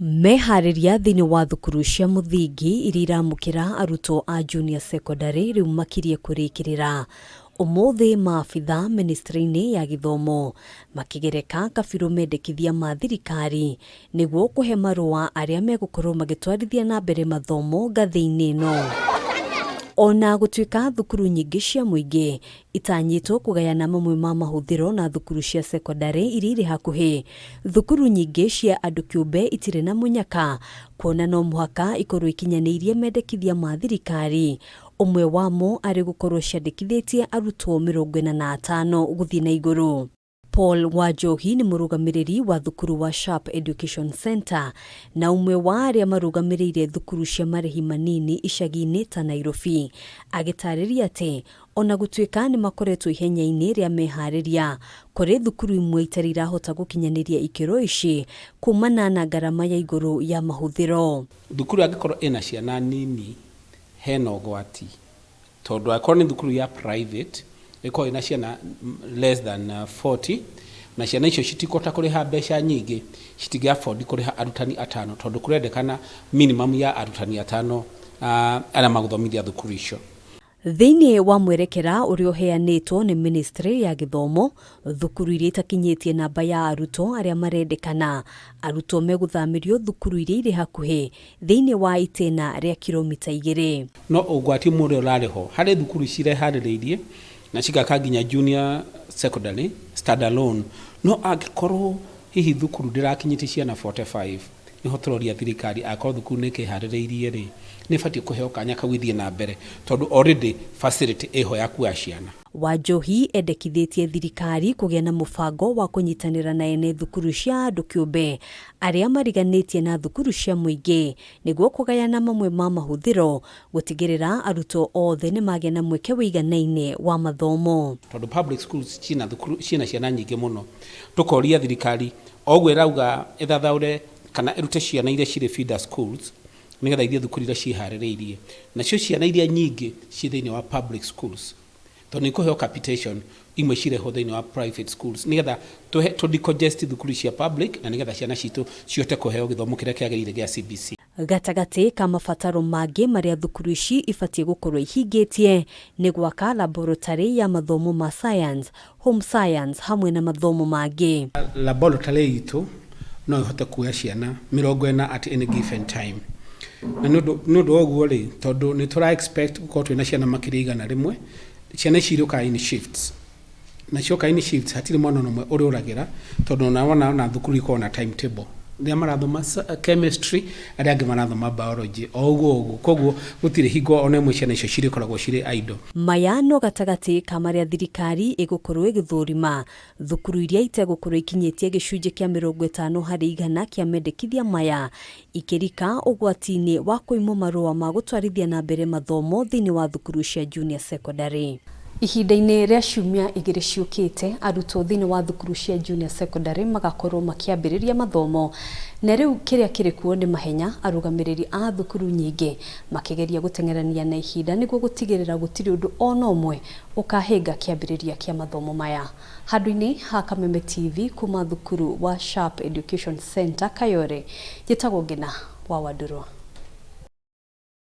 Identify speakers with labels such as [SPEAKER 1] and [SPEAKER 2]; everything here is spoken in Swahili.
[SPEAKER 1] Mehariria thini wa thukuru cia muthingi iria iramukira arutwo a junior secondary riu makirie kurikirira umuthi maabitha ministry-ini ya githomo makigereka kabiru mendekithia ma thirikari niguo kuhe marua aria megukorwo magitwarithia na mbere mathomo ngathi-ini no. Ona gutuika thukuru nyingi cia muingi itanyitwo kugayana mamwe ma mahuthiro na thukuru cia secondary iria iri hakuhi, thukuru nyingi cia andu kiumbe itire na munyaka kuona no muhaka ikorwo ikinyaniirie mendekithia ma thirikari, umwe wamo ari gukorwo ciandikithitie arutwo 45 guthii na iguru. Paul Wajohi ni murugamiriri wa thukuru wa Sharp Education Center na umwe wa aria marugamirire thukuru cia marihi manini icagi-ini ta Nairobi, agitariria ati ona gutuika ni makoretwo ihenya-ini ria Mehariria kuri thukuru imwe itari irahota gukinyaniria ikiro ici kumana na garama ya iguru ya mahuthiro.
[SPEAKER 2] Thukuru angikorwo ina ciana nini hena ugwati tondu akorwo ni thukuru ya private iko ina ciana less than 40 na ciana icio citikota kuriha mbeca nyingi citige afford kuriha arutani 5 tondu kurendekana minimum ya arutani 5 ala maguthomithia thukuru icio.
[SPEAKER 1] Thiini wa mwerekera urio heanitwo ni ministry ya githomo, thukuru iria itakinyitie namba ya arutwo aria marendekana arutwo meguthamirio thukuru iria iri hakuhi thiini wa itena ria kilomita 2.
[SPEAKER 2] No ugwati murio rariho hari thukuru cirehaririirie na cigaka nginya junior secondary standalone no agikorwo hihi thukuru ndirakinyiti ciana 45 niho turoria thirikari akorwo thukuru nikihaririirie ri nifati kuheo kanya kawithie na mbere tondu already facility eho ya kuya ciana.
[SPEAKER 1] Wajohi endekithitie thirikari kugia na mubango wa kunyitanira na ene thukuru cia andu kiumbe aria mariganitie na thukuru cia muingi niguo kugayana mamwe ma mahuthiro gutigirira arutwo othe ni magia na mweke wiganaine wa mathomo.
[SPEAKER 2] Tondu public schools cina thukuru cina ciana nyingi muno tukoria thirikari ogwe rauga ithathaure kana irute ciana iria cire feeder schools nigetha ithie thukuru iria cihaririirie na cio ciana iria nyingi ci thiini wa public schools tondu ni kuheo capitation imwe cireho thiini wa private schools nigetha to decongest thukuru cia public na nigetha ciana citu ciote kuheo githomo kiria kiagirire gia CBC.
[SPEAKER 1] Gatagati ka mabataro mangi maria thukuru ici ifatie gukorwo ihingitie ni gwaka laboratory ya mathomo ma science, home science hamwe na mathomo mangi.
[SPEAKER 2] Laboratory itu no ihote kuya ciana 40 at any given time. Na nundu oguo ri tondu ni tura expect gukorwo twina ciana makiriga na rimwe ciana ciruka in shifts na cioka in shifts hatiri mwana nomwe uri uragira tondu na thukuru iko na timetable ria marathoma chemistry aria angi marathoma biology oguo koguo gutire hingo ona imwe ciana icio cirikoragwo ciri idle.
[SPEAKER 1] Mayano gatagati kamaria thirikari igukorwo igithurima thukuru iria itegukorwo ikinyitie gicunje kia 50% kia mendekithia maya ikirika ugwati-ini wa kuimwo marua ma gutwarithia na mbere mathomo thiini wa thukuru cia junior secondary. Ihinda-ini ria ciumia igiri ciukite arutwo thiini wa thukuru cia junior secondary magakorwo makiambiriria mathomo na riu kiria kiri kuo ni mahenya arugamiriri a thukuru nyingi makigeria guteng'erania na ihinda niguo gutigirira gutiri undu ona umwe ukahinga kiambiriria kia mathomo maya. Handu-ini ha Kameme TV kuma thukuru wa Sharp Education Center Kayore, njitagwo Ngina wa Wadurwa.